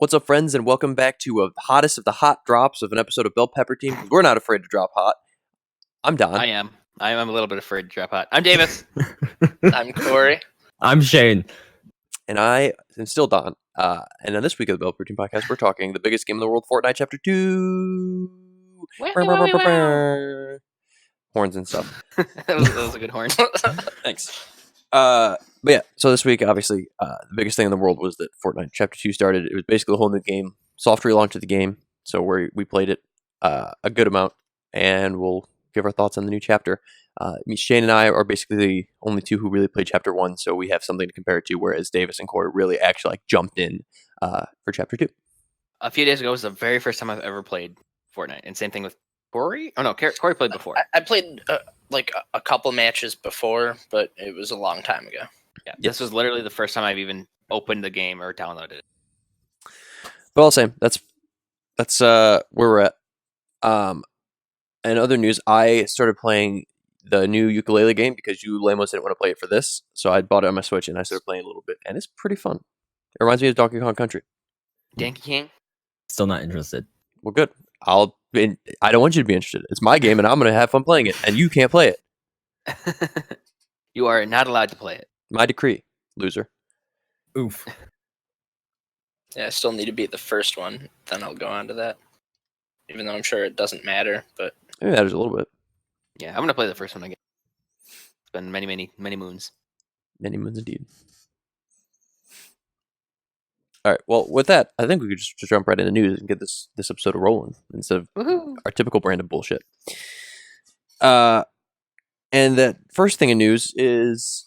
What's up, friends, and welcome back to a hottest of the hot drops of an episode of Bell Pepper Team. We're not afraid to drop hot. I'm Don. I am a little bit afraid to drop hot. I'm Davis. I'm Corey. I'm Shane. And I am still Don. And on this week of the Bell Pepper Team Podcast, we're talking the biggest game in the world, Fortnite Chapter 2. Horns and stuff. that was a good horn. Thanks. But yeah, so this week, obviously, the biggest thing in the world was that Fortnite Chapter 2 started. It was basically a whole new game. Soft relaunch of the game. So we played it a good amount, and we'll give our thoughts on the new chapter. Shane and I are basically the only two who really played Chapter 1, so we have something to compare it to, whereas Davis and Corey really actually jumped in for Chapter 2. A few days ago was the very first time I've ever played Fortnite, and same thing with Corey. Oh no, Corey played before. I played like a couple matches before, but it was a long time ago. Yeah, this was literally the first time I've even opened the game or downloaded it. But all the same, that's where we're at. And other news, I started playing the new ukulele game because you lamos didn't want to play it for this, so I bought it on my Switch and I started playing a little bit, and it's pretty fun. It reminds me of Donkey Kong Country. Donkey King? Still not interested. Well, good. I don't want you to be interested. It's my game, and I'm going to have fun playing it, and you can't play it. You are not allowed to play it. My decree, loser. Oof. Yeah, I still need to beat the first one, then I'll go on to that. Even though I'm sure it doesn't matter, but It matters a little bit. Yeah, I'm gonna play the first one again. It's been many moons. Many moons indeed. All right. Well, with that, I think we could just jump right into news and get this episode rolling instead of our typical brand of bullshit. And the first thing in news is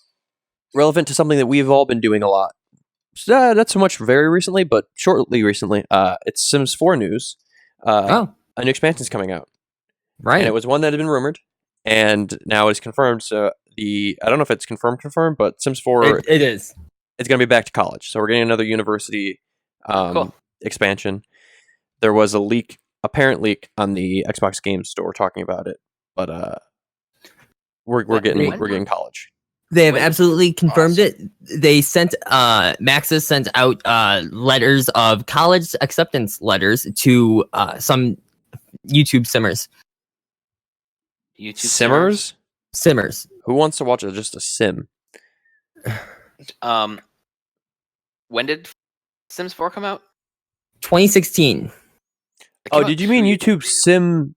relevant to something that we've all been doing a lot. Not so much very recently, but shortly recently. It's Sims 4 news. A new expansion is coming out. Right. And it was one that had been rumored, and now it's confirmed. So I don't know if it's confirmed, but Sims 4... It is. It's going to be back to college. So we're getting another university Cool. expansion. There was a apparent leak on the Xbox Game Store talking about it, but we're getting college. They have absolutely confirmed it. They sent Maxis sent out letters of college acceptance letters to some YouTube simmers. Simmers? Simmers. Who wants to watch just a sim? When did Sims 4 come out? 2016. Oh, did you mean YouTube sim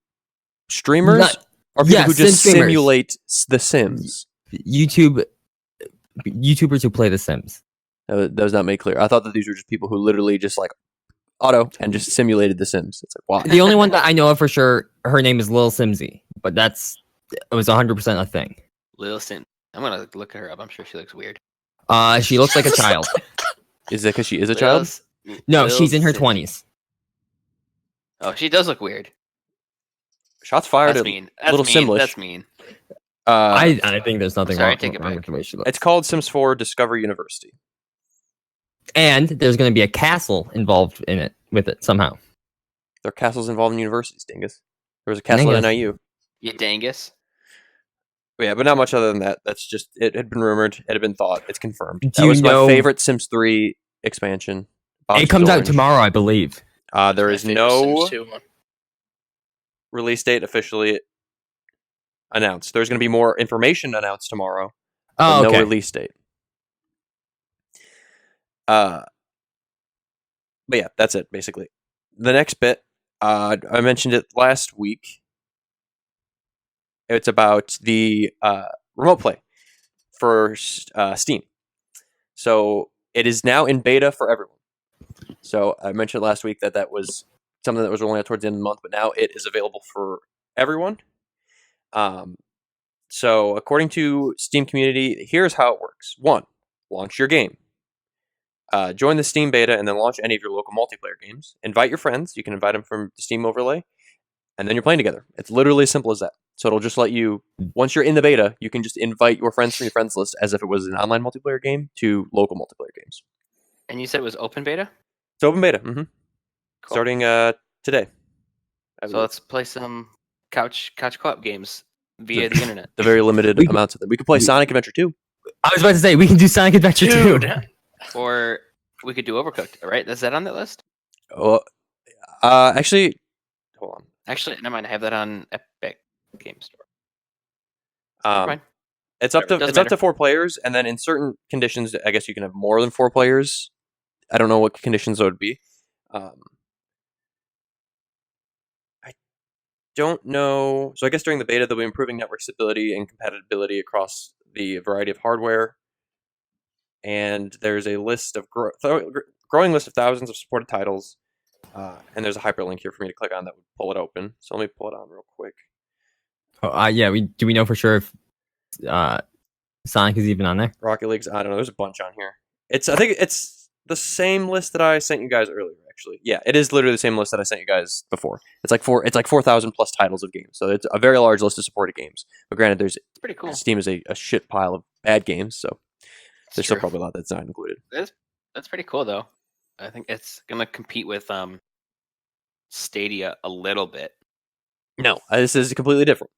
streamers? Or people yeah, who just sim streamers. simulate the Sims? YouTubers who play The Sims. That was not made clear. I thought that these were just people who literally just like auto and just simulated the Sims. It's like, wow. The only one that I know of for sure, her name is Lil Simsy, but it was 100% a thing. Lil Sim. I'm gonna look her up. I'm sure she looks weird. She looks like a child. Is that because she is a child? No, Lil she's in her Sim. 20s. Oh, she does look weird. Shots fired That's at mean. That's little mean. Simlish. That's mean. I think there's nothing Sorry, wrong, take it wrong back. with the way she looks. It's called Sims 4 Discover University. And there's going to be a castle involved in it with it somehow. There are castles involved in universities, Dingus. There was a castle at Dingus. NIU. You dangus. Yeah, but not much other than that. That's just, it had been rumored, it had been thought, it's confirmed. Do That you was know- my favorite Sims 3 expansion. It comes out tomorrow, I believe. There my is favorite no Sims 2 one. release date officially announced. There's going to be more information announced tomorrow, but Oh, okay. no release date. But yeah, that's it, basically. The next bit, I mentioned it last week. It's about the remote play for Steam. So it is now in beta for everyone. So I mentioned last week that was something that was rolling out towards the end of the month, but now it is available for everyone. So according to Steam community, here's how it works. 1, launch your game. Join the Steam beta and then launch any of your local multiplayer games. Invite your friends. You can invite them from the Steam overlay. And then you're playing together. It's literally as simple as that. So it'll just let you, once you're in the beta, you can just invite your friends from your friends list as if it was an online multiplayer game to local multiplayer games. And you said it was open beta? It's open beta. Cool. Starting today. So let's play some couch co-op games via the internet. The very limited amounts of them. We could play Sonic Adventure 2. I was about to say, we can do Sonic Adventure 2. Dude. Or we could do Overcooked, right? Is that on that list? Oh, actually, hold Actually, never mind. I have that on Epic Game Store. on. Never mind. It's up Whatever, to doesn't it's up matter. to 4 players, and then in certain conditions, I guess you can have more than 4 players. I don't know what conditions that would be. I don't know. So I guess during the beta, they'll be improving network stability and compatibility across the variety of hardware. And there's a list of growing list of thousands of supported titles. And there's a hyperlink here for me to click on that would pull it open. So let me pull it on real quick. Yeah, do we know for sure if Sonic is even on there? Rocket League's, I don't know. There's a bunch on here. I think it's the same list that I sent you guys earlier. Actually, yeah, it is literally the same list that I sent you guys before. It's like 4,000 plus titles of games. So it's a very large list of supported games. But granted, It's pretty cool. Steam is a shit pile of bad games. So It's there's still true. probably a lot that's not included. That's pretty cool though. I think it's gonna compete with Stadia a little bit. No, this is completely different.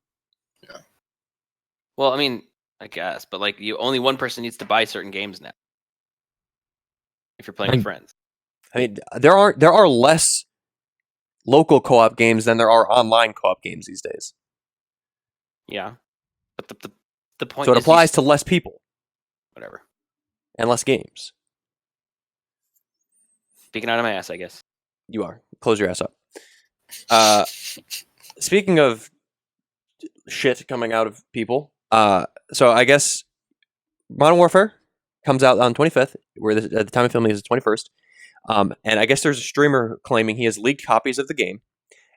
Well, I mean, I guess, but like only one person needs to buy certain games now. If you're playing with friends. I mean, there are less local co-op games than there are online co-op games these days. Yeah. But the point So it is applies to less people whatever. and less games. Speaking out of my ass, I guess. You are. Close your ass up. Speaking of shit coming out of people, so I guess Modern Warfare comes out on 25th, where at the time of filming is the 21st. And I guess there's a streamer claiming he has leaked copies of the game,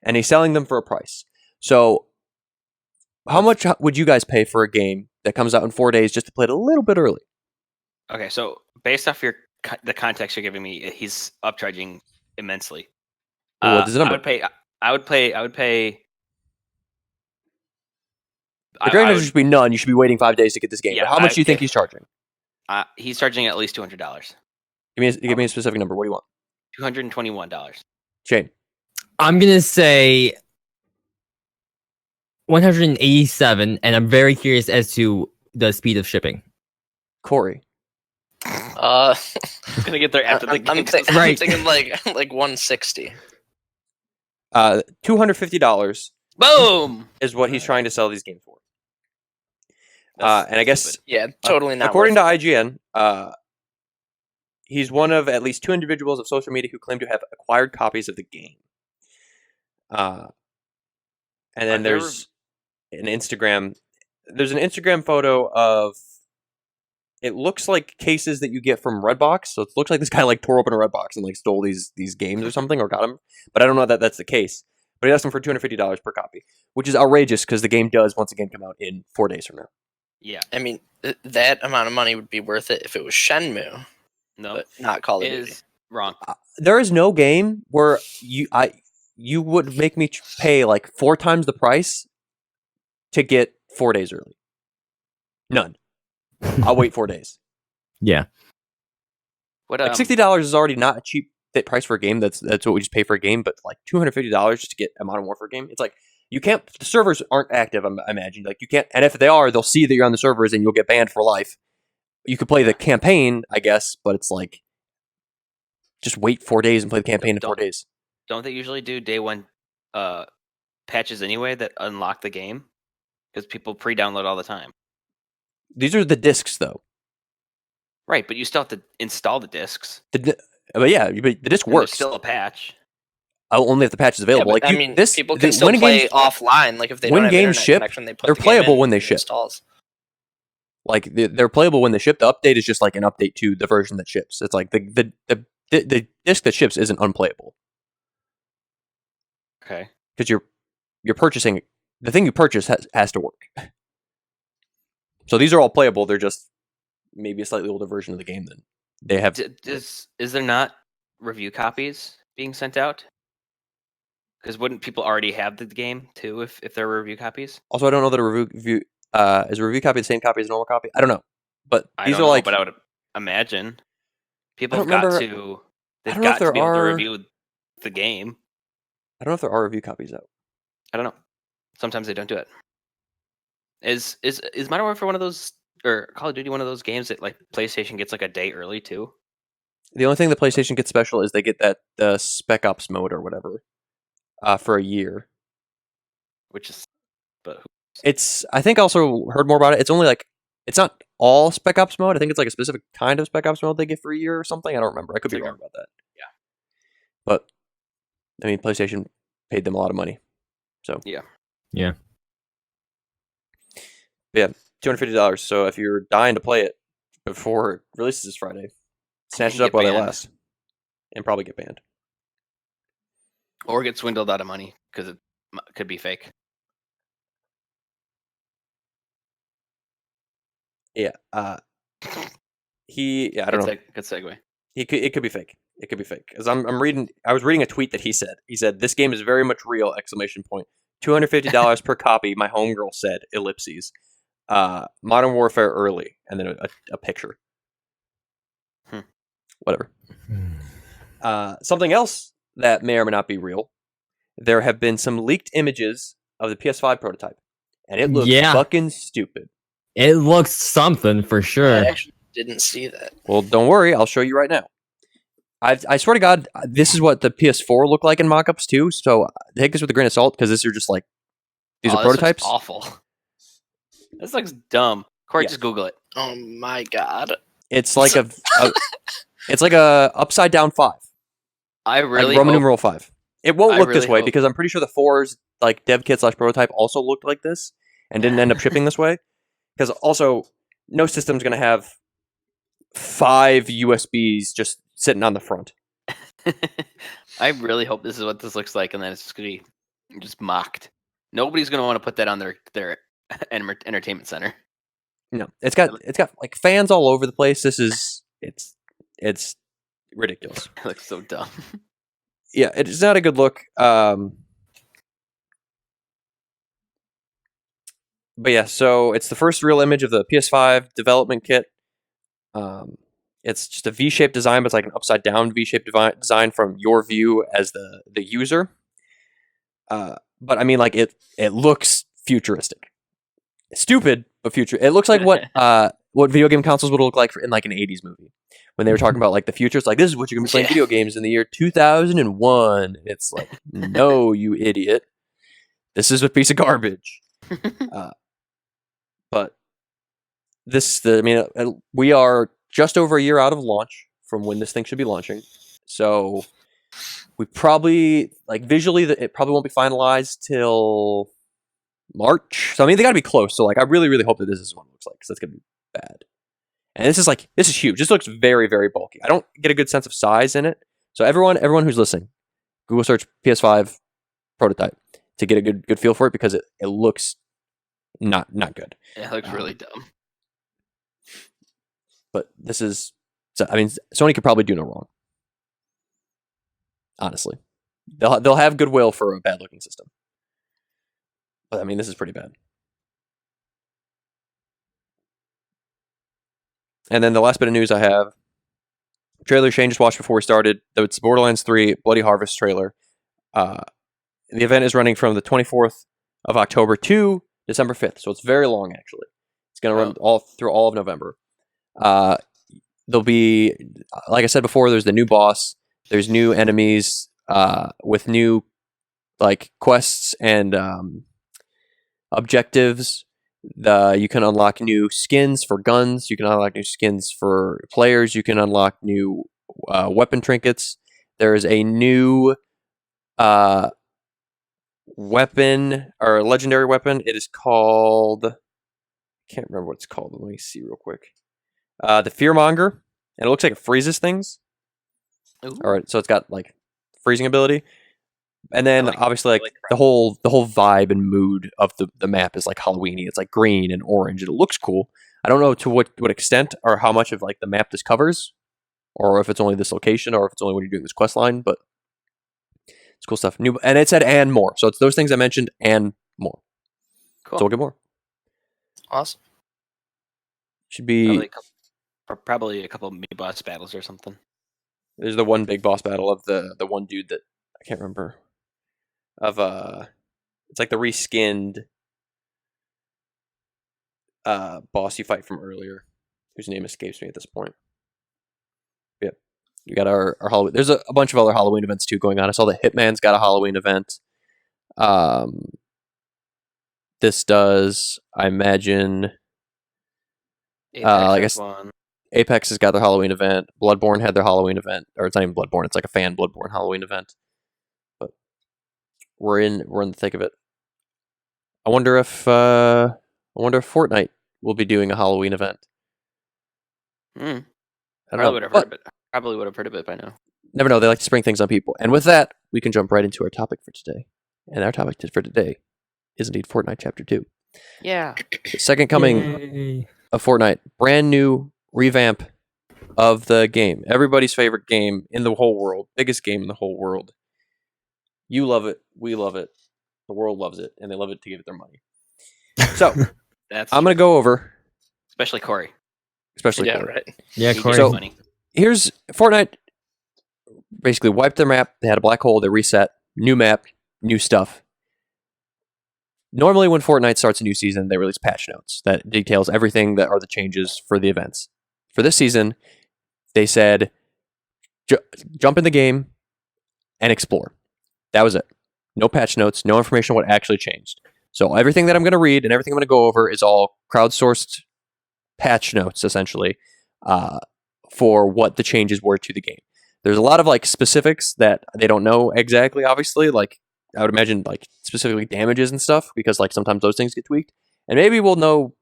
and he's selling them for a price. So, how much would you guys pay for a game that comes out in 4 days just to play it a little bit early? Okay, so based off the context you're giving me, he's upcharging immensely. What is the number? I would pay. The grand should be none. You should be waiting 5 days to get this game. Yeah, but how much do you think he's charging? He's charging at least $200. Give me a specific number. What do you want? $221. Shane. I'm gonna say 187, and I'm very curious as to the speed of shipping. Corey. I'm gonna get there after the game. I'm Right. thinking like 160. $250 Boom! is what he's trying to sell these games for. And I guess Yeah, totally not. according to worth IGN, he's one of at least 2 individuals of social media who claim to have acquired copies of the game. And then there's an Instagram. There's an Instagram photo of. It looks like cases that you get from Redbox. So it looks like this guy like tore open a Redbox and like stole these games or something or got them. But I don't know that that's the case. But he asked them for $250 per copy, which is outrageous because the game does once again come out in 4 days from now. Yeah. I mean, that amount of money would be worth it if it was Shenmue, No, but not Call of it Duty. is wrong. There is no game where you would make me pay like 4 times the price to get 4 days early. None. I'll wait 4 days. Yeah. What Like $60 is already not a cheap price for a game. That's what we just pay for a game. But like $250 just to get a Modern Warfare game, it's like you can't. The servers aren't active. I imagine like you can't. And if they are, they'll see that you're on the servers and you'll get banned for life. You could play the campaign, I guess, but it's like just wait 4 days and play the campaign in 4 days. Don't they usually do day one patches anyway that unlock the game? Because people pre-download all the time. These are the discs, though. Right, but you still have to install the discs. But yeah, the disc And works. There's still a patch. Only if the patch is available. Yeah, but, like people can still play offline. Like if they when don't have games internet ship, connection, they put they're the game playable in when they and it ship. installs. Like they're playable when they ship. The update is just like an update to the version that ships. It's like the disc that ships isn't unplayable Okay. because you're purchasing the thing you purchase has to work. So these are all playable. They're just maybe a slightly older version of the game than they have. Is there not review copies being sent out? Because wouldn't people already have the game too if there were review copies? Also, I don't know that a review is a review copy the same copy as a normal copy. I don't know, but these are like. But I would imagine people I have don't got remember- to. I They've don't know if got to there be able to are- review the game. I don't know if there are review copies out. I don't know. Sometimes they don't do it. Is Modern Warfare one of those, or Call of Duty one of those games that like PlayStation gets like a day early too? The only thing the PlayStation gets special is they get the Spec Ops mode or whatever for a year. Which is, but It's I think I also heard more about it. It's only like it's not all Spec Ops mode. I think it's like a specific kind of Spec Ops mode they get for a year or something. I don't remember. I could be wrong about that. Yeah. But I mean, PlayStation paid them a lot of money. So Yeah. $250. So if you're dying to play it before it releases this Friday, snatch it up get while they banned. last, and probably get banned. Or get swindled out of money because it could be fake. Yeah. I don't know. Good segue. It could be fake. It could be fake. Because I was reading a tweet that he said. He said, "This game is very much real!" $250 per copy. My homegirl said, ellipses. Modern Warfare early, and then a picture. Whatever. Something else that may or may not be real. There have been some leaked images of the PS5 prototype, and it looks fucking stupid. It looks something for sure. I actually didn't see that. Well, don't worry. I'll show you right now. I swear to God, this is what the PS4 looked like in mock-ups too. So take this with a grain of salt because these are just like these are prototypes. This looks awful. This looks dumb. Corey, just Google it. Oh my god! It's like it's like a upside down 5. I really like Roman hope, numeral 5. It won't look this really way hope- because I'm pretty sure the 4's like dev kit / prototype also looked like this and didn't end up shipping this way. Because also, no system's going to have 5 USBs just sitting on the front. I really hope this is what this looks like, and then it's just gonna be just mocked. Nobody's gonna want to put that on their entertainment center. No, it's got like fans all over the place. It's ridiculous. It looks so dumb. Yeah, it's not a good look. But yeah, so it's the first real image of the PS5 development kit. It's just a V-shaped design, but it's like an upside-down V-shaped design from your view as the user. But I mean, like it looks futuristic. It's stupid, but future. It looks like what video game consoles would look like in like an '80s movie when they were talking about like the future. It's like, this is what you're gonna be playing video games in the year 2001. It's like, no, you idiot. This is a piece of garbage. But we are just over a year out of launch from when this thing should be launching. So we probably, like, visually, it probably won't be finalized till March. So I mean, they got to be close. So like, I really, really hope that this is what it looks like, because that's gonna be bad. And this is huge. This looks very, very bulky. I don't get a good sense of size in it. So everyone who's listening, Google search PS5 prototype to get a good feel for it, because it looks not good. It looks really dumb. But this is, I mean, Sony could probably do no wrong. Honestly, they'll have goodwill for a bad looking system. But I mean, this is pretty bad. And then the last bit of news I have, trailer Shane just watched before we started. It's Borderlands 3 Bloody Harvest trailer. The event is running from the 24th of October to December 5th, so it's very long actually. It's going to run all through all of November. There'll be, like I said before, there's the new boss. There's new enemies with new like quests and objectives. You can unlock new skins for guns. You can unlock new skins for players. You can unlock new weapon trinkets. There is a new weapon or legendary weapon. It is called, I can't remember what it's called. Let me see real quick. The Fearmonger, and it looks like it freezes things. Ooh. All right, so it's got like freezing ability, and then obviously like like the whole vibe and mood of the map is like Halloweeny. It's like green and orange, and it looks cool. I don't know to what extent or how much of like the map this covers, or if it's only this location, or if it's only when you're doing this quest line. But it's cool stuff. New, and it said and more, so it's those things I mentioned and more. Cool. So we'll get more. Awesome. Should be. Probably a couple mini boss battles or something. There's the one big boss battle of the one dude that I can't remember. It's like the reskinned boss you fight from earlier, whose name escapes me at this point. Yeah. We got our Halloween. There's a bunch of other Halloween events too going on. I saw that Hitman's got a Halloween event. This does, I imagine. Apex I has guess one. Apex has got their Halloween event. Bloodborne had their Halloween event, or it's not even Bloodborne. It's like a fan Bloodborne Halloween event. But we're in the thick of it. I wonder if Fortnite will be doing a Halloween event. Hmm. I don't Probably know. would have But heard of it. Probably would have heard of it by now. never know. They like to spring things on people. And with that, we can jump right into our topic for today. And our topic for today is indeed Fortnite Chapter 2. Yeah. The second coming Yay. of Fortnite. Brand new revamp of the game. Everybody's favorite game in the whole world. Biggest game in the whole world. You love it. We love it. The world loves it. And they love it to give it their money. So, That's I'm going to go over, especially Corey. especially Yeah, Corey. right. Yeah, He Corey. gets So- money. Here's Fortnite basically wiped their map. They had a black hole. They reset. New map. New stuff. Normally, when Fortnite starts a new season, they release patch notes that details everything that are the changes for the events. For this season, they said, jump in the game and explore. That was it. No patch notes, no information on what actually changed. So everything that I'm going to read and everything I'm going to go over is all crowdsourced patch notes, essentially, for what the changes were to the game. There's a lot of like specifics that they don't know exactly, obviously, like I would imagine like specifically damages and stuff, because like sometimes those things get tweaked. And maybe we'll know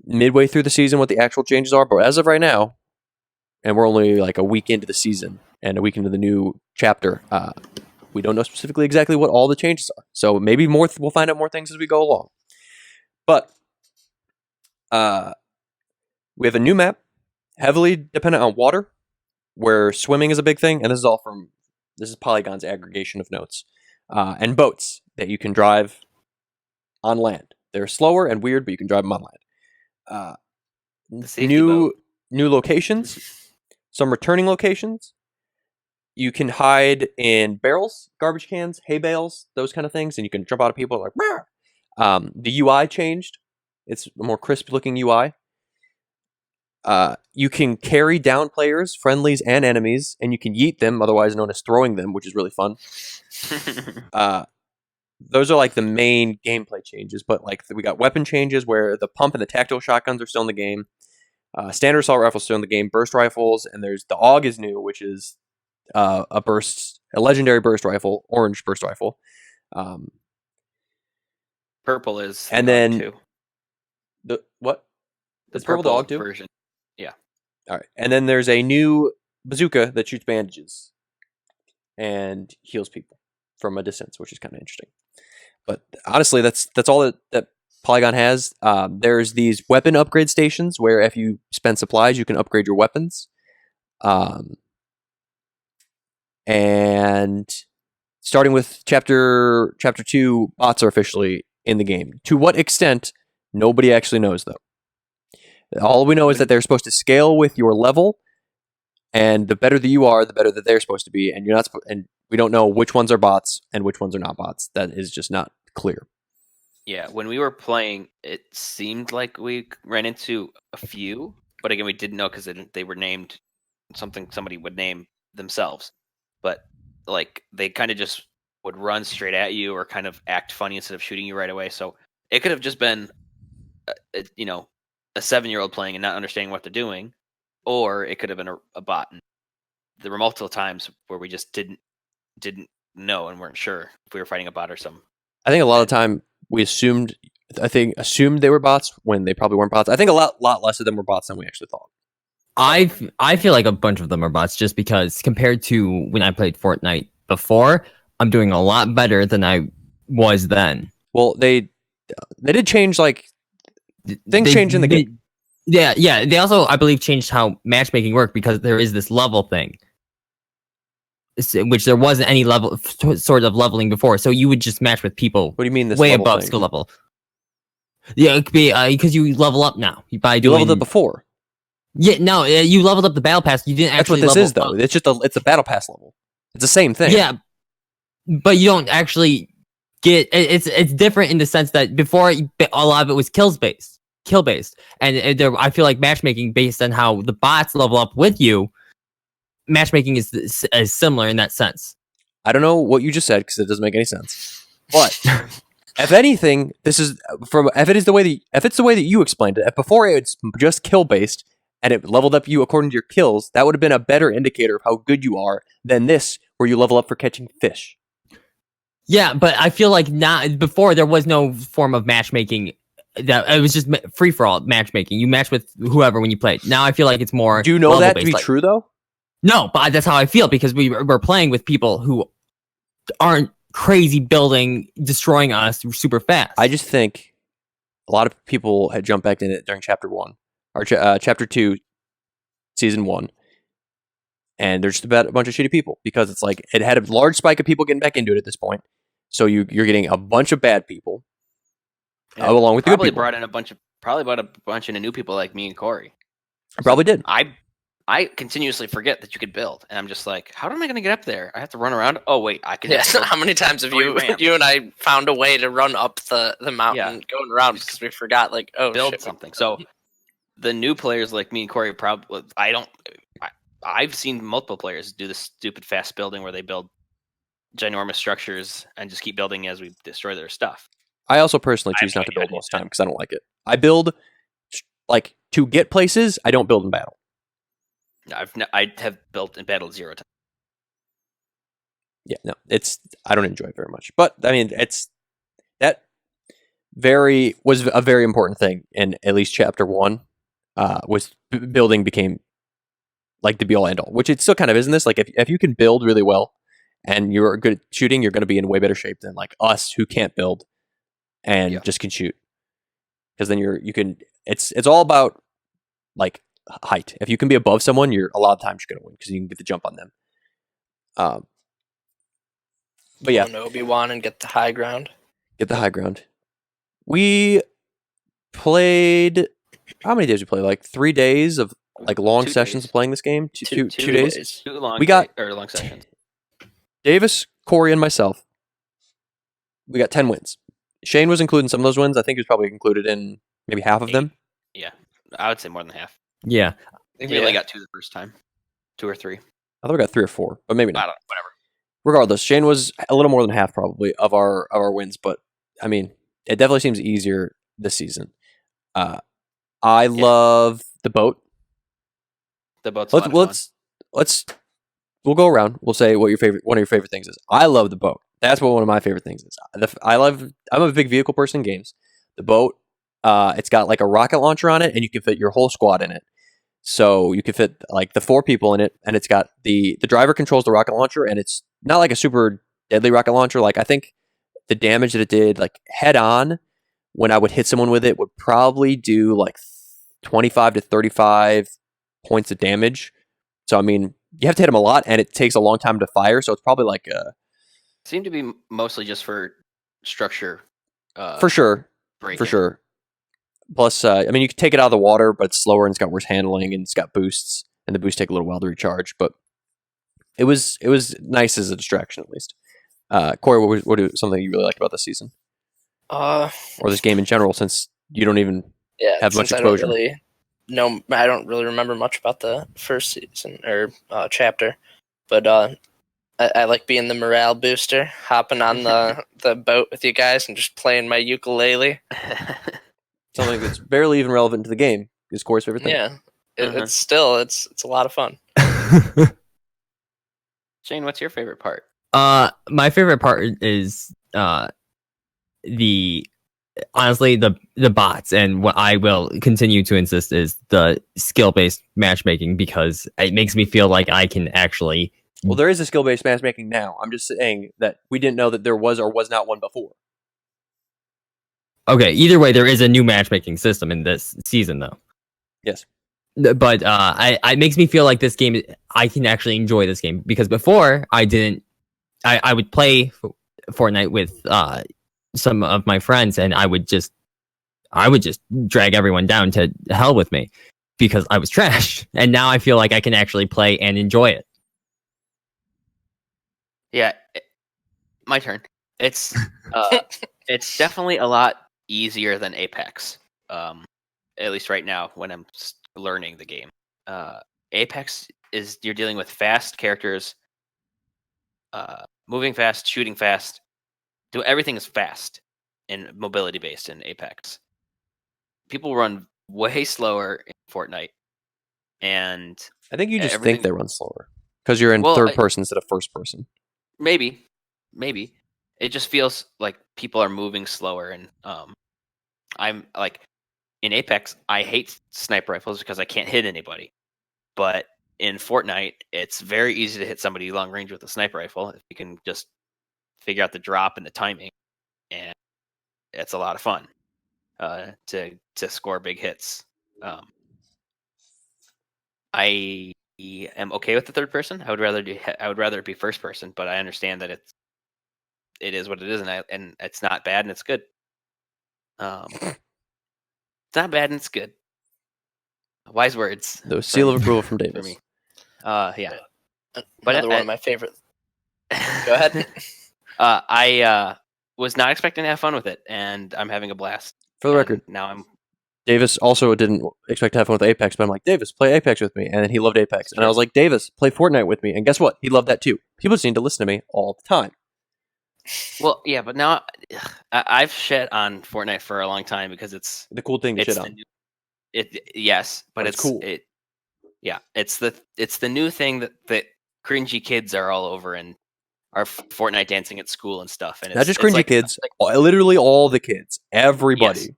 midway through the season what the actual changes are, but as of right now, and we're only like a week into the season and a week into the new chapter, we don't know specifically exactly what all the changes are. So maybe more we'll find out more things as we go along. But we have a new map, heavily dependent on water, where swimming is a big thing, and this is Polygon's aggregation of notes, and boats that you can drive on land. They're slower and weird, but you can drive them on land. The safety New boat. new locations, some returning locations. You can hide in barrels, garbage cans, hay bales, those kind of things, and you can jump out of people like. Rah! The UI changed; it's a more crisp looking UI. You can carry down players, friendlies, and enemies, and you can yeet them, otherwise known as throwing them, which is really fun. Those are like the main gameplay changes, but like we got weapon changes where the pump and the tactical shotguns are still in the game. Standard assault rifles still in the game. Burst rifles, and there's the AUG is new, which is a legendary burst rifle, orange burst rifle. Purple is And the then- AUG too. The what? The Is purple the AUG too? version. All right, and then there's a new bazooka that shoots bandages and heals people from a distance, which is kind of interesting. But honestly, that's all that Polygon has. There's these weapon upgrade stations where if you spend supplies, you can upgrade your weapons. And starting with chapter 2, bots are officially in the game. To what extent, nobody actually knows, though. All we know is that they're supposed to scale with your level, and the better that you are, the better that they're supposed to be. And you're not, and we don't know which ones are bots and which ones are not bots. That is just not clear. Yeah, when we were playing, it seemed like we ran into a few, but again, we didn't know because they were named something somebody would name themselves. But like they kind of just would run straight at you or kind of act funny instead of shooting you right away. So it could have just been, a 7-year-old playing and not understanding what they're doing, or it could have been a bot. And there were multiple times where we just didn't know and weren't sure if we were fighting a bot or something. I think a lot of the time we assumed they were bots when they probably weren't bots. I think a lot less of them were bots than we actually thought. I feel like a bunch of them are bots just because compared to when I played Fortnite before, I'm doing a lot better than I was then. Well, they did change, like, things changed in the game. Yeah. They also, I believe, changed how matchmaking worked because there is this level thing, which there wasn't any level sort of leveling before. So you would just match with people What do you mean this way level above thing? skill level. Yeah, it could be because you level up now by You doing. leveled up before. Yeah, no, you leveled up the battle pass. You didn't That's what actually. this level is, though. up. It's just it's a battle pass level. It's the same thing. Yeah, but you don't actually get. It's different in the sense that before a lot of it was kill based, and I feel like matchmaking based on how the bots level up with you matchmaking is similar in that sense. I don't know what you just said because it doesn't make any sense. But if anything, this is if it's the way that you explained it. If before it's just kill based and it leveled up you according to your kills, that would have been a better indicator of how good you are than this, where you level up for catching fish. Yeah, but I feel like before there was no form of matchmaking. That it was just free for all matchmaking. You match with whoever when you play. Now I feel like it's more. Do you know that to be true though? No, but that's how I feel because we're playing with people who aren't crazy building, destroying us super fast. I just think a lot of people had jumped back in it during Chapter 1 or Chapter 2, Season 1, and they're just about a bunch of shitty people because it's like it had a large spike of people getting back into it at this point. So you're getting a bunch of bad people along with the good people. Brought in a bunch of new people like me and Corey. I probably did. I continuously forget that you could build, and I'm just like, how am I going to get up there? I have to run around. Oh wait, I can. Yeah. How many times have you and I found a way to run up the mountain going around because we forgot build something. So the new players like me and Corey probably I've seen multiple players do this stupid fast building where they build ginormous structures and just keep building as we destroy their stuff. I also personally choose not to build most of the time because I don't like it. I build to get places. I don't build in battle. I have built in battle 0 times. Yeah, no, I don't enjoy it very much. But I mean, was a very important thing in at least Chapter 1. Was building became like the be all end all, which it still kind of is in this. Like if you can build really well and you're good at shooting, you're going to be in way better shape than like us who can't build and just can shoot. Because then you can. It's all about like height. If you can be above someone, a lot of times you're going to win because you can get the jump on them. But yeah, Obi-Wan and get the high ground. Get the high ground. We played. How many days we played? Like 3 days of like long sessions of playing this game. Two days. 2 long. Long sessions. Davis, Corey, and myself. We got 10 wins. Shane was included in some of those wins. I think he was probably included in maybe half of them. Yeah, I would say more than half. Yeah, I think we only got 2 the first time, 2 or 3. I thought we got 3 or 4, but maybe not. Whatever. Regardless, Shane was a little more than half probably of our wins, but I mean, it definitely seems easier this season. I love the boat. The boat's we'll go around. We'll say what one of your favorite things is. I love the boat. That's what one of my favorite things is. I'm a big vehicle person in games. The boat, it's got like a rocket launcher on it, and you can fit your whole squad in it. So you can fit like the 4 people in it, and it's got the driver controls the rocket launcher, and it's not like a super deadly rocket launcher. Like I think the damage that it did, like head on, when I would hit someone with it, would probably do like 25 to 35 points of damage. So I mean, you have to hit them a lot, and it takes a long time to fire. So it's probably like seemed to be mostly just for structure. For sure. Breaking. For sure. Plus, I mean, you can take it out of the water, but it's slower and it's got worse handling and it's got boosts, and the boosts take a little while to recharge. But it was nice as a distraction, at least. Corey, what is something you really liked about this season, or this game in general? Since you don't even have much exposure. I don't really remember much about the first season or chapter, but I like being the morale booster, hopping on the boat with you guys and just playing my ukulele. Something that's barely even relevant to the game is Corey's favorite thing. Yeah, it's a lot of fun. Shane, what's your favorite part? My favorite part is honestly the bots, and what I will continue to insist is the skill-based matchmaking, because it makes me feel like I can actually. Well, there is a skill-based matchmaking now. I'm just saying that we didn't know that there was or was not one before. Okay, either way, there is a new matchmaking system in this season, though. Yes. But it makes me feel like this game, I can actually enjoy this game, because before I didn't. I would play Fortnite with some of my friends, and I would just drag everyone down to hell with me because I was trash. And now I feel like I can actually play and enjoy it. Yeah, my turn. It's definitely a lot easier than Apex. At least right now when I'm learning the game. Apex, is you're dealing with fast characters, moving fast, shooting fast. Everything is fast and mobility based in Apex. People run way slower in Fortnite, and I think you just everything. think they run slower because you're in third person instead of first person. Maybe it just feels like people are moving slower, and I'm like in Apex. I hate sniper rifles because I can't hit anybody, but in Fortnite, it's very easy to hit somebody long range with a sniper rifle if you can just figure out the drop and the timing, and it's a lot of fun to score big hits. I am okay with the third person. I would rather it be first person, but I understand that it is what it is, and it's not bad and it's good. It's not bad and it's good. Wise words. The seal of approval from Davis. For me. Yeah. Another one of my favorite. Go ahead. I was not expecting to have fun with it, and I'm having a blast. For the record, now I'm. Davis also didn't expect to have fun with Apex, but I'm like, Davis, play Apex with me. And then he loved Apex. And I was like, Davis, play Fortnite with me. And guess what? He loved that too. People just need to listen to me all the time. Well, yeah, but now I've shit on Fortnite for a long time because it's the cool thing to shit on. Yes, but it's cool. It's the new thing that cringy kids are all over and are Fortnite dancing at school and stuff. And it's, not just cringy kids, literally all the kids, everybody. Yes,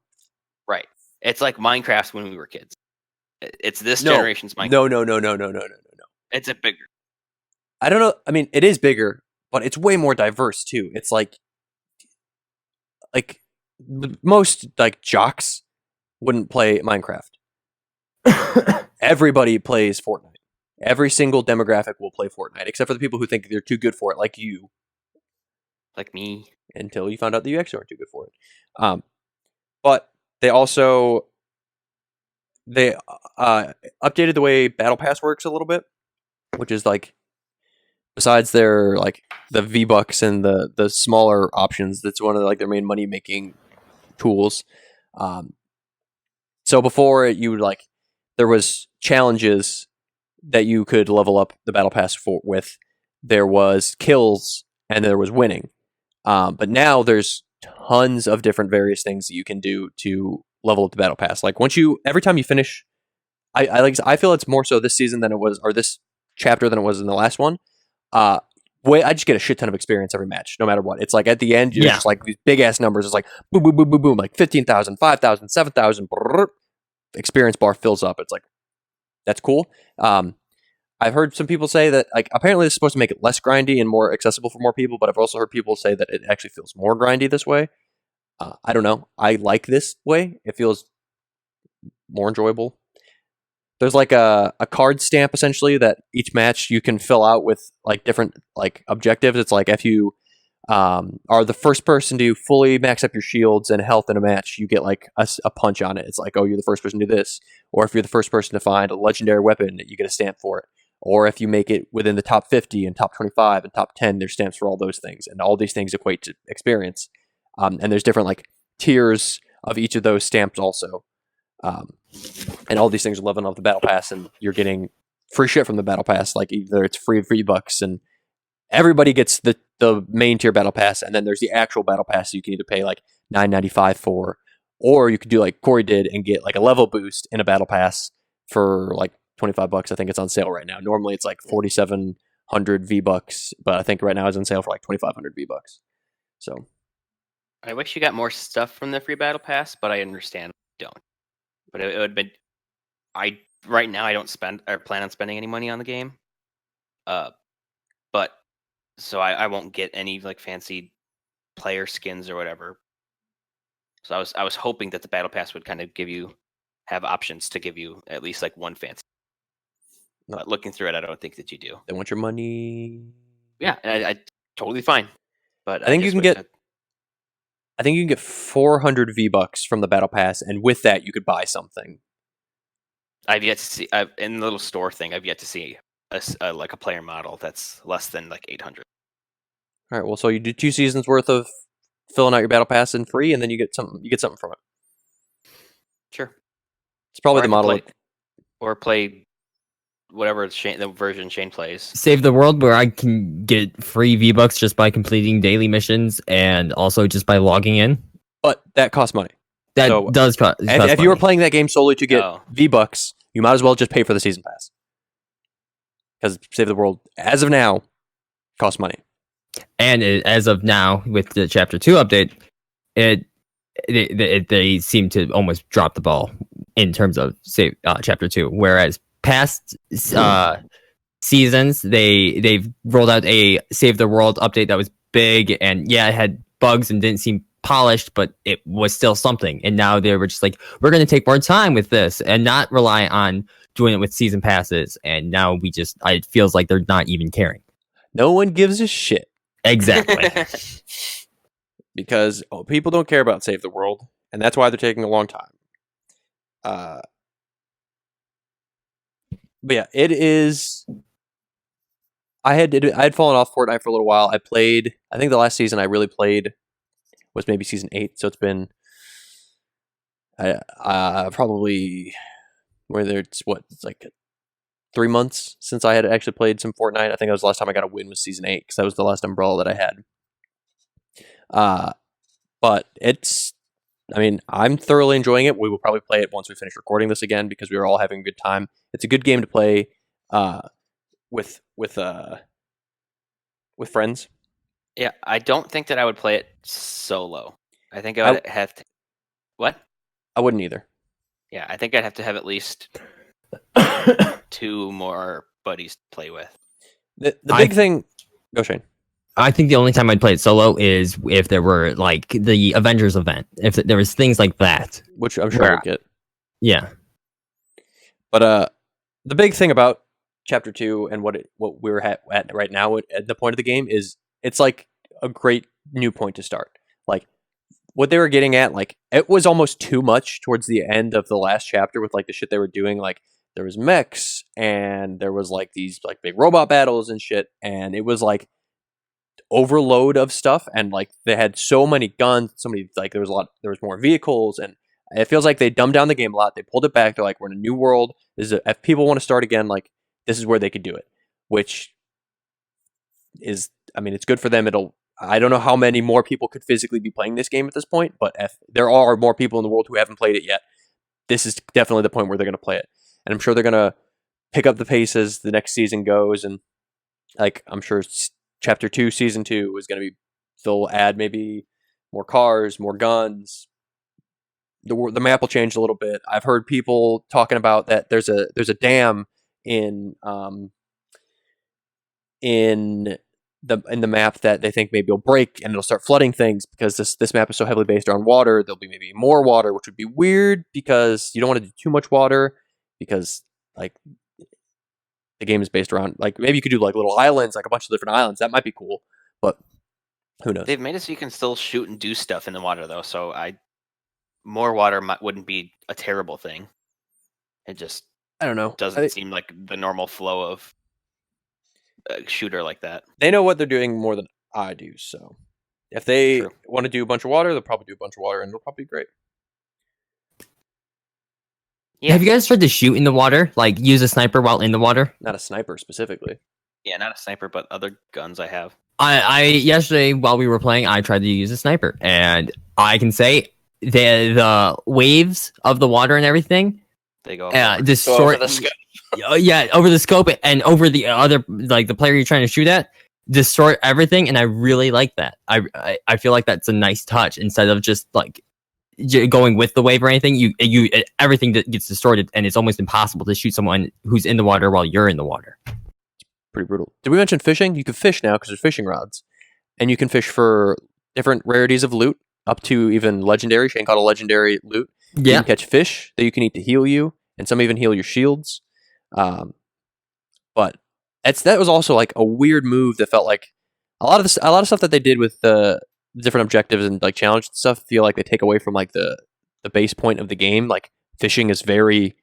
right. It's like Minecraft when we were kids. It's this generation's Minecraft. No. It's a bigger. I don't know. I mean, it is bigger, but it's way more diverse too. It's like most like jocks wouldn't play Minecraft. Everybody plays Fortnite. Every single demographic will play Fortnite, except for the people who think they're too good for it, like you. Like me. Until you found out that you actually aren't too good for it. But they also updated the way Battle Pass works a little bit, which is like, besides their like the V-Bucks and the smaller options, that's one of their main money making tools. So before you would there was challenges that you could level up the Battle Pass with. There was kills and there was winning. But now there's tons of different various things that you can do to level up the Battle Pass. Like every time you finish, I feel it's more so this season than it was, or this chapter than it was in the last one. I just get a shit ton of experience every match, no matter what. It's like at the end, you're just like these big ass numbers. It's like boom, boom, boom, boom, boom, like 15,000, 5,000, 7,000. Experience bar fills up. It's like, that's cool. I've heard some people say that apparently this is supposed to make it less grindy and more accessible for more people, but I've also heard people say that it actually feels more grindy this way. I don't know. I like this way. It feels more enjoyable. There's like a card stamp essentially that each match you can fill out with different objectives. It's like if you are the first person to fully max up your shields and health in a match, you get a punch on it. It's like, oh, you're the first person to do this. Or if you're the first person to find a legendary weapon, you get a stamp for it. Or if you make it within the top 50 and top 25 and top 10, there's stamps for all those things. And all these things equate to experience. And there's different tiers of each of those stamps also. And all these things are leveling up the Battle Pass, and you're getting free shit from the Battle Pass. Either it's free V-Bucks, and everybody gets the main tier Battle Pass, and then there's the actual Battle Pass you can either pay $9.95 for, or you could do like Corey did and get a level boost in a Battle Pass for $25. I think it's on sale right now. Normally it's 4,700 V-Bucks, but I think right now it's on sale for 2,500 V-Bucks. So I wish you got more stuff from the free Battle Pass, but I understand you don't. But it would be. Right now I don't spend or plan on spending any money on the game. But so I won't get any fancy player skins or whatever. So I was hoping that the Battle Pass would kind of have options to give you at least one fancy. No. But looking through it, I don't think that you do. They want your money. Yeah, I totally fine. But I think you can get. I think you can get 400 V-Bucks from the Battle Pass, and with that, you could buy something. I've yet to see in the little store thing. I've yet to see a player model that's less than 800. All right. Well, so you do 2 seasons worth of filling out your Battle Pass and free, and then you get something. You get something from it. Sure. It's probably the model. Or play whatever the version Shane plays. Save the World, where I can get free V-Bucks just by completing daily missions and also just by logging in. But that costs money. That So, does cost. If you were playing that game solely to get V-Bucks, you might as well just pay for the season pass. Because Save the World, as of now, costs money. And as of now, with the Chapter 2 update, they seem to almost drop the ball in terms of Chapter 2. Whereas past seasons, they've rolled out a Save the World update that was big, and yeah, it had bugs and didn't seem polished, but it was still something. And now they were just like, we're going to take more time with this and not rely on doing it with season passes. And now it feels like they're not even caring. No one gives a shit. Exactly. Because people don't care about Save the World, and that's why they're taking a long time. But yeah, it is. I had fallen off Fortnite for a little while. I think the last season I really played was maybe season 8, so it's been probably it's like 3 months since I had actually played some Fortnite. I think that was the last time I got a win was season 8, because that was the last umbrella that I had. But I'm thoroughly enjoying it. We will probably play it once we finish recording this again, because we were all having a good time. It's a good game to play with friends. Yeah, I don't think that I would play it solo. I think I would have to. What? I wouldn't either. Yeah, I think I'd have to have at least 2 more buddies to play with. The big thing. Go, Shane. I think the only time I'd play it solo is if there were like the Avengers event. If there was things like that, which I'm sure we'll get. Yeah. But the big thing about Chapter 2 and what we're at right now at the point of the game is it's like a great new point to start. Like what they were getting at, like it was almost too much towards the end of the last chapter with like the shit they were doing. Like there was mechs and there was like these like big robot battles and shit, and it was like overload of stuff, and like they had so many guns, there was more vehicles, and it feels like they dumbed down the game a lot. They pulled it back. They're like, we're in a new world. If people want to start again, like this is where they could do it, which is, it's good for them. I don't know how many more people could physically be playing this game at this point, but if there are more people in the world who haven't played it yet, this is definitely the point where they're going to play it. And I'm sure they're going to pick up the pace as the next season goes. And like, I'm sure Chapter 2, Season 2 is going to be, they'll add maybe more cars, more guns. The map will change a little bit. I've heard people talking about that there's a dam in the map that they think maybe will break and it'll start flooding things, because this map is so heavily based on water. There'll be maybe more water, which would be weird because you don't want to do too much water, because like the game is based around, like maybe you could do like little islands, like a bunch of different islands. That might be cool, but who knows? They've made it so you can still shoot and do stuff in the water though, so more water wouldn't be a terrible thing. It just, I don't know, doesn't seem like the normal flow of a shooter like that. They know what they're doing more than I do, so if they want to do a bunch of water, they'll probably do a bunch of water, and it'll probably be great. Yeah. Have you guys tried to shoot in the water? Like use a sniper while in the water? Not a sniper specifically. Yeah, not a sniper, but other guns I have. I yesterday while we were playing, I tried to use a sniper, and I can say the waves of the water and everything, they go distort over the scope. Yeah, over the scope and over the other, like the player you're trying to shoot at, distort everything, and I really like that. I feel like that's a nice touch instead of just like going with the wave or anything. You everything that gets distorted, and it's almost impossible to shoot someone who's in the water while you're in the water. Pretty brutal. Did we mention fishing? You can fish now because there's fishing rods, and you can fish for different rarities of loot, up to even legendary. Shane caught a legendary loot. Yeah. You can catch fish that you can eat to heal you, and some even heal your shields. But that was also like a weird move that felt like a lot of stuff that they did with the different objectives and like challenge stuff feel like they take away from like the base point of the game. Like fishing is very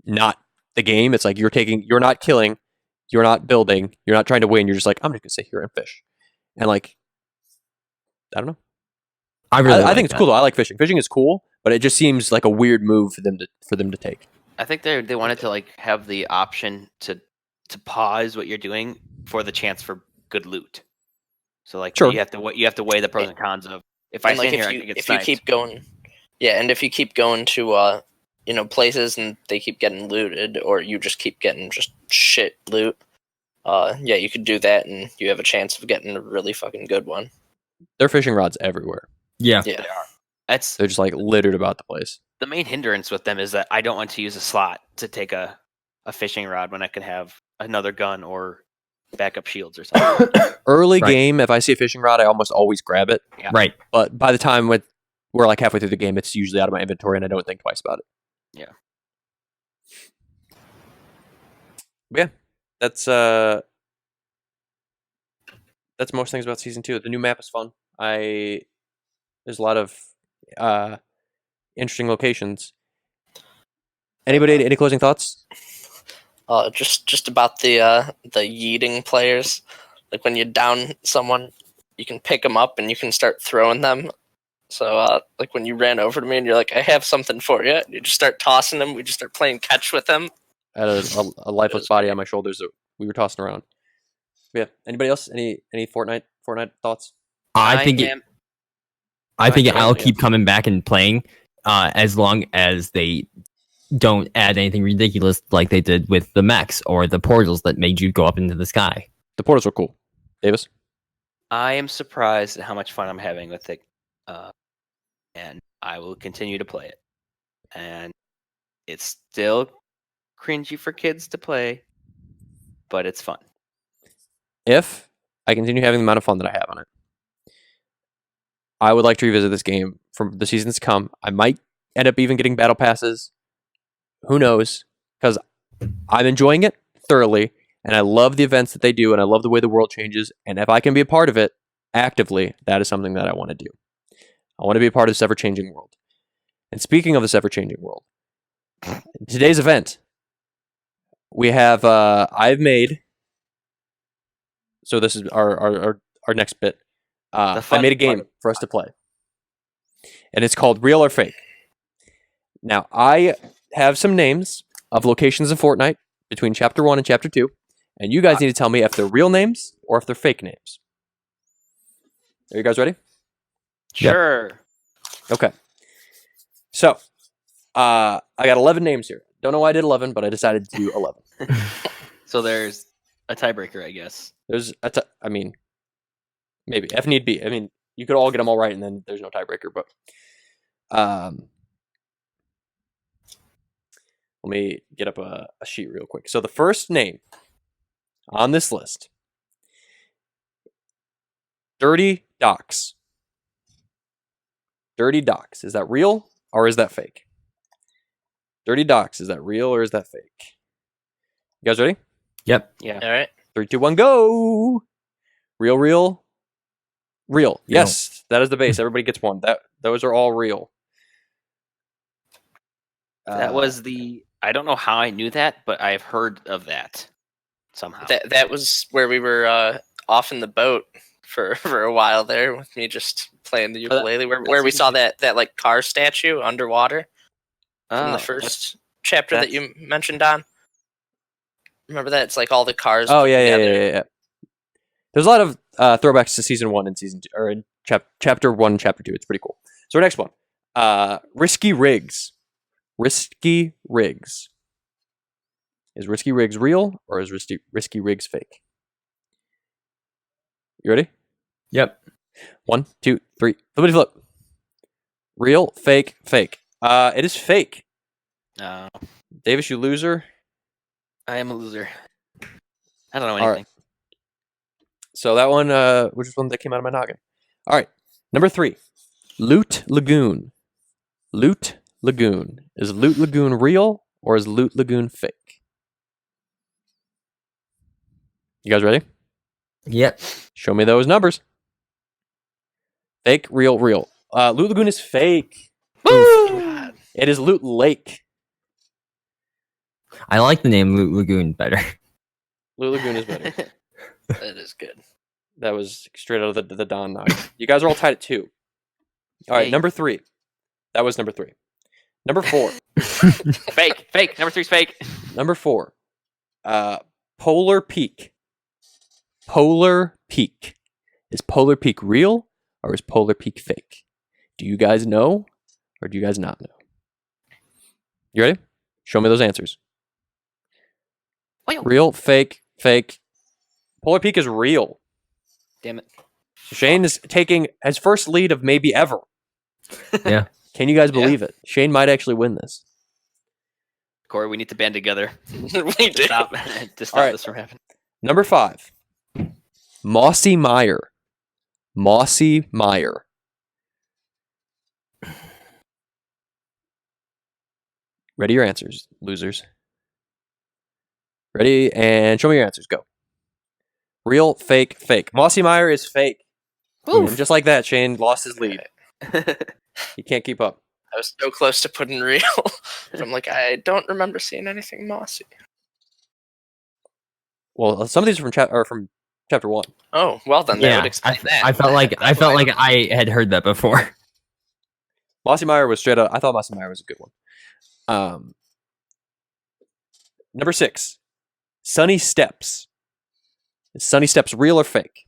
not the game. It's like you're not killing, you're not building, you're not trying to win. You're just like, I'm just gonna sit here and fish, and like I don't know. I think it's cool though. I like fishing. Fishing is cool, but it just seems like a weird move for them to take. I think they wanted to like have the option to pause what you're doing for the chance for good loot. So like Sure. you have to weigh the pros and cons of if I And like stand here, I can get if sniped. you keep going, yeah, and if you keep going to places and they keep getting looted, or you just keep getting just shit loot, yeah, you could do that, and you have a chance of getting a really fucking good one. There are fishing rods everywhere. Yeah. Yeah, That's They're just like littered about the place. the main hindrance with them is that I don't want to use a slot to take a fishing rod when I could have another gun or backup shields or something. Early Right. game, if I see a fishing rod, I almost always grab it. Yeah. Right. But by the time we're like halfway through the game, it's usually out of my inventory, and I don't think twice about it. Yeah. But yeah, that's most things about season 2. The new map is fun. There's a lot of interesting locations. Anybody any closing thoughts? just about the yeeting players. Like when you down someone, you can pick them up and you can start throwing them. So like when you ran over to me and you're like, "I have something for you," and you just start tossing them. We just start playing catch with them. I had a lifeless body on my shoulders that we were tossing around. But yeah. Anybody else? Any Fortnite thoughts? I think Right, I'll yeah. keep coming back and playing as long as they don't add anything ridiculous like they did with the mechs or the portals that made you go up into the sky. The portals were cool. Davis? I am surprised at how much fun I'm having with it, and I will continue to play it. And it's still cringy for kids to play, but it's fun. If I continue having the amount of fun that I have on it, I would like to revisit this game from the seasons to come. I might end up even getting battle passes. Who knows? Because I'm enjoying it thoroughly, and I love the events that they do, and I love the way the world changes. And if I can be a part of it actively, that is something that I want to do. I want to be a part of this ever-changing world. And speaking of this ever-changing world, today's event, we have I've made. So this is our next bit. The I fun made a game part. for us to play, and it's called Real or Fake. Now, I have some names of locations in Fortnite between Chapter 1 and Chapter 2, and you guys need to tell me if they're real names or if they're fake names. Are you guys ready? Yep. Sure. Okay. So, I got 11 names here. Don't know why I did 11, but I decided to do 11. So there's a tiebreaker, I guess. There's I mean, maybe if need be. I mean, you could all get them all right, and then there's no tiebreaker. But let me get up a sheet real quick. So the first name on this list, Dirty Docks. Dirty Docks. Is that real or is that fake? Dirty Docks. Is that real or is that fake? You guys ready? Yep. Yeah. All right. 3, 2, 1, go! Real. Yes, that is the base. Everybody gets one. Those are all real. That was the. I don't know how I knew that, but I've heard of that somehow. That was where we were off in the boat for a while there with me just playing the ukulele, where we saw that like car statue underwater from the first chapter that you mentioned, Don. Remember that? It's like all the cars. Oh put yeah. together. There's a lot of throwbacks to season 1 and season 2, or in chapter 1 and chapter 2. It's pretty cool. So our next one, Risky Rigs. Risky Rigs. Is Risky Rigs real or is Risky Rigs fake? You ready? Yep. 1, 2, 3. Flippity flip. Real, fake, fake. It is fake. No, Davis, you loser. I am a loser. I don't know All anything. right. So that one, which is one that came out of my noggin. All right. Number 3. Loot Lagoon. Loot Lagoon. Is Loot Lagoon real or is Loot Lagoon fake? You guys ready? Yep. Show me those numbers. Fake, real. Loot Lagoon is fake. Woo! It is Loot Lake. I like the name Loot Lagoon better. Loot Lagoon is better. That is good. That was straight out of the Don noggin. You guys are all tied at 2. All right, Hey. number 3. That was number 3. Number 4. Fake. Number 3's fake. Number 4. Polar Peak. Polar Peak. Is Polar Peak real or is Polar Peak fake? Do you guys know or do you guys not know? You ready? Show me those answers. Wait. Real, fake, fake. Polar Peak is real. Damn it. Shane is taking his first lead of maybe ever. Yeah. Can you guys believe it? Shane might actually win this. Corey, we need to band together we to do. stop, All right. this from happening. Number 5. Mossy Meyer. Mossy Meyer. Ready your answers, losers. Ready, and show me your answers. Go. Real, fake, fake. Mossy Meyer is fake. And just like that, Shane lost his lead. He can't keep up. I was so close to putting real. But I'm like, I don't remember seeing anything mossy. Well, some of these are from chapter 1. Oh, well then that would explain that. I felt like I had heard that before. Mossy Meyer was straight up. I thought Mossy Meyer was a good one. Number 6. Sunny Steps. Is Sunny Steps real or fake?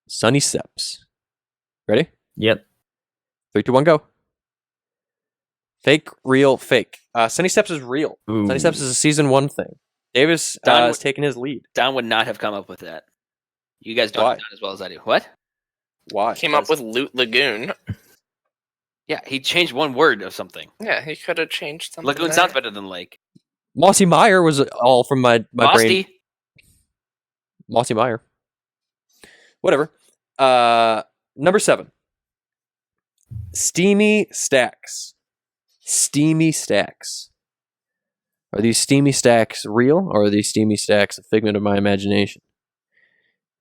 Sunny Steps. Ready? Yep. 3, 2, 1, go. Fake, real, fake. Sunny Steps is real. Ooh. Sunny Steps is a season 1 thing. Davis is taking his lead. Don would not have come up with that. You guys don't know Don as well as I do. What? Why? Came up with Loot Lagoon. Yeah, he changed one word of something. Yeah, he could have changed something. Lagoon there. sounds better than lake. Mossy Meyer was all from my brain. Mosty. Mossy Meyer. Whatever. Number 7. Steamy Stacks. Steamy Stacks. Are these steamy stacks real or are these steamy stacks a figment of my imagination?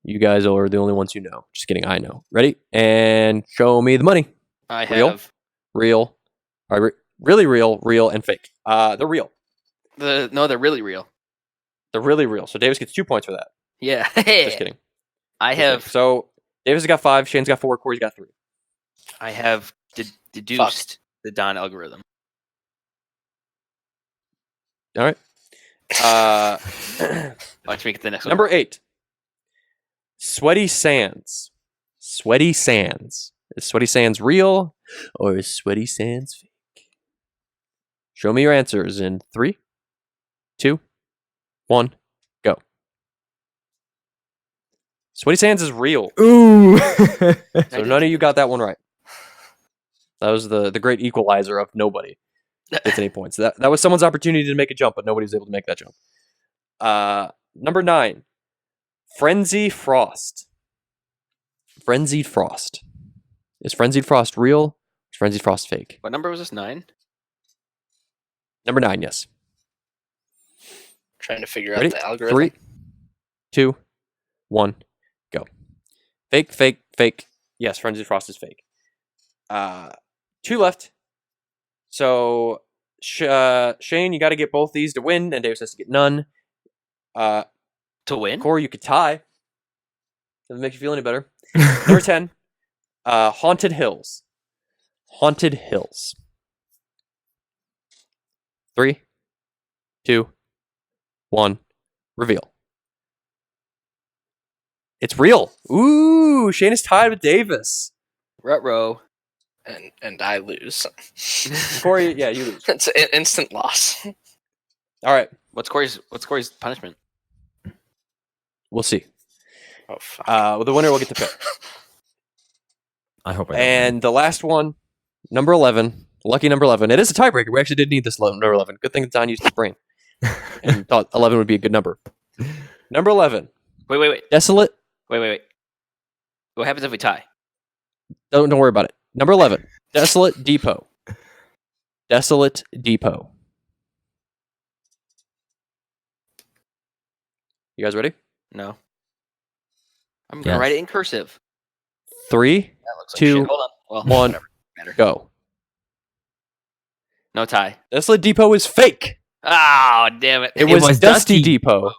You guys are the only ones who know. Just kidding, I know. Ready? And show me the money. I Real? have Real. Really real, real, and fake. They're real. no, they're really real. They're really real. So Davis gets 2 points for that. Yeah. Just kidding. I have So Davis has got 5, Shane's got 4, Corey's got 3. I have deduced the Don algorithm. All right. Watch me get the next one. Number 8. Sweaty Sands. Sweaty Sands. Is Sweaty Sands real or is Sweaty Sands fake? Show me your answers in 3, 2, 1, go. Sweaty Sands is real. Ooh. So none of you got that one right. That was the great equalizer of nobody gets any points. That was someone's opportunity to make a jump, but nobody was able to make that jump. Number 9. Frenzy Frost. Frenzied Frost. Is Frenzied Frost real? Or is Frenzied Frost fake? What number was this? 9? Number 9, yes. Trying to figure Ready? out the algorithm. 3, 2, 1, go. Fake, fake, fake. Yes, Frenzied Frost is fake. 2 left. So, Shane, you got to get both these to win, and Davis has to get none. To win? Corey, you could tie. Doesn't make you feel any better. Number 10. Haunted Hills. Haunted Hills. 3, 2, 1. Reveal. It's real. Ooh, Shane is tied with Davis. Ruh-roh. And I lose. Corey, yeah, you lose. It's an instant loss. All right, What's Corey's punishment? we'll see. Oh fuck. Well, the winner will get to pick. I hope I don't. And the last one, number 11, lucky number 11. It is a tiebreaker. We actually did need this number 11. Good thing that Don used his brain and thought 11 would be a good number. Number 11. Wait. Desolate. Wait. What happens if we tie? Don't worry about it. Number 11. Desolate Depot. Desolate Depot. You guys ready? No. I'm gonna Yes. write it in cursive. 3, That looks like 2, shit. Hold on. Well, 1, whatever. Matter. go. No tie. Desolate Depot is fake. Oh, damn it. It was Dusty Depot.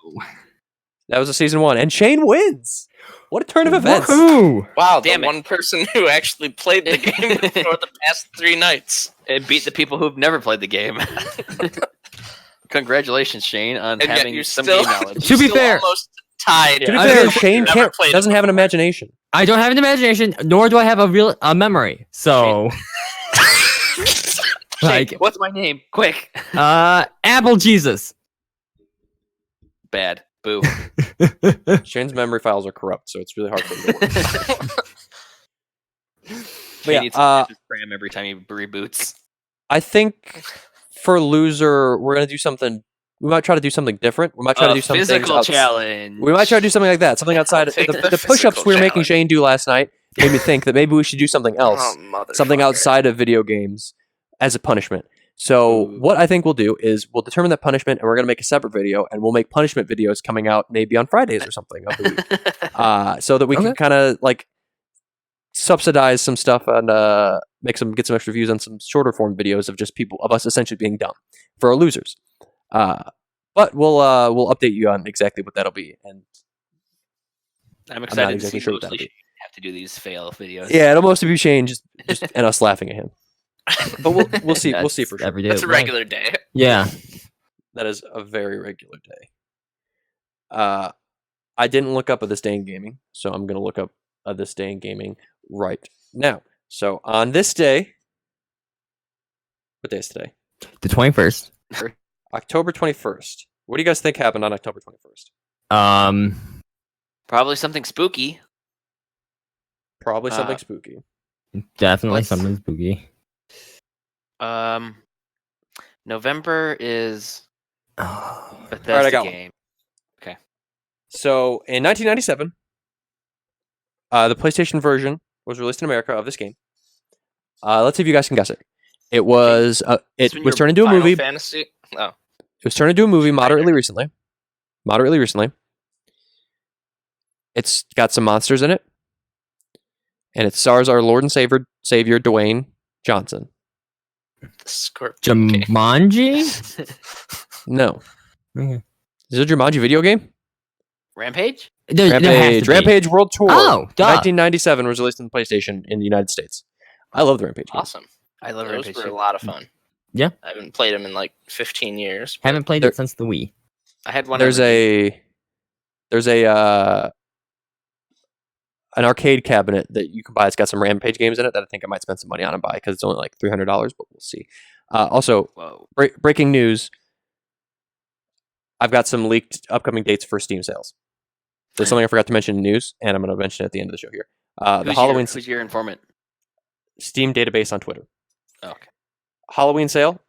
That was a season 1, and Shane wins. What a turn of events! Woohoo! Wow, Damn the it. one person who actually played the game before the past 3 nights. It beat the people who've never played the game. Congratulations, Shane, on And yet having you're some still, game knowledge. To be still fair- almost tied. To be I fair, mean, Shane never played it doesn't have an before. imagination. I don't have an imagination, nor do I have a memory. So, Shane, like, what's my name? Quick. Apple Jesus. Bad. Boo. Shane's memory files are corrupt, so it's really hard for him to work. Shane yeah, needs to cram every time he reboots. I think for loser, we're gonna do something. We might try to do something different. We might try to do something physical challenge. We might try to do something like that. Something outside Take the the push-ups we were physical making challenge. Shane do last night made me think that maybe we should do something else, something motherfucker. outside of video games as a punishment. So Ooh. what I think we'll do is we'll determine that punishment, and we're gonna make a separate video, and we'll make punishment videos coming out maybe on Fridays or something of the week, so that we can Okay. kind of like subsidize some stuff and get some extra views on some shorter form videos of just people of us essentially being dumb for our losers. But we'll update you on exactly what that'll be, and I'm not excited exactly to see sure what that'll mostly be. Shane have to do these fail videos. Yeah, it'll mostly be Shane just and us laughing at him. But we'll see. We'll see for sure. Every day. That's a of life. regular day. Yeah. That is a very regular day. I didn't look up a this day in gaming, so I'm gonna look up a this day in gaming right now. So on this day, what day is today? The 21st. October 21st. What do you guys think happened on October 21st? Probably something spooky. Probably something Uh, spooky. Definitely Let's- something spooky. November is Oh, Bethesda I got one. game. So in 1997, the PlayStation version was released in America of this game. Let's see if you guys can guess it. It was This one was your turned into a Final movie. Fantasy. Oh, It was turned into a movie moderately recently. It's got some monsters in it, and it stars our Lord and Savior Dwayne Johnson. the Scorpion. King. Jumanji? No, Okay. is it a Jumanji video game? Rampage? There has to be. Rampage World Tour. Oh, duh. 1997 was released on PlayStation in the United States. I love the Rampage game. Awesome. I love Those Rampage. were a too. lot of fun. Yeah. I haven't played them in like 15 years. but Haven't played There- it since the Wii. I had one. There's an arcade cabinet that you can buy. It's got some Rampage games in it that I think I might spend some money on and buy because it's only like $300, but we'll see. Also, Whoa. breaking news. I've got some leaked upcoming dates for Steam sales. There's something I forgot to mention in news, and I'm going to mention it at the end of the show here. The Halloween Who's your informant? Steam database on Twitter. Oh, okay. Halloween sale,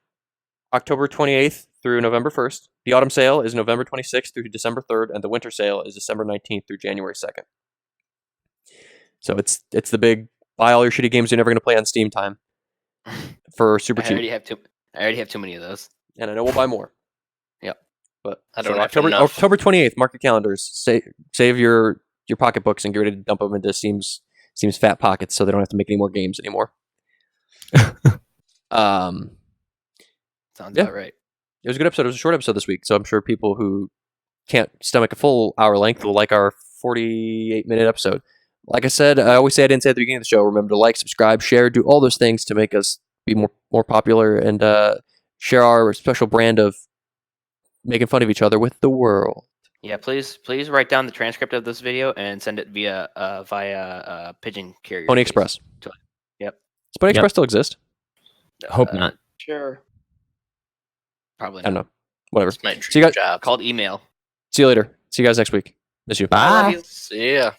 October 28th through November 1st. The autumn sale is November 26th through December 3rd, and the winter sale is December 19th through January 2nd. So it's the big buy all your shitty games you're never going to play on Steam time for super I cheap. already have too many of those. And I know we'll buy more. Yep. But I don't so have enough. October 28th, mark your calendars. Save your pocketbooks and get ready to dump them into Steam's fat pockets so they don't have to make any more games anymore. Sounds Yeah. about right. It was a good episode. It was a short episode this week, so I'm sure people who can't stomach a full hour length will like our 48-minute episode. Like I said, I always say I didn't say at the beginning of the show. Remember to like, subscribe, share, do all those things to make us be more popular and share our special brand of making fun of each other with the world. Yeah, please write down the transcript of this video and send it via pigeon carrier. Pony please. Express. Yep. Does Pony Yep. Express still exist? Hope not. Sure. Probably I not. don't know. Whatever. It's my See you guys. job. Called email. See you later. See you guys next week. Miss you. I love Bye. you. See ya.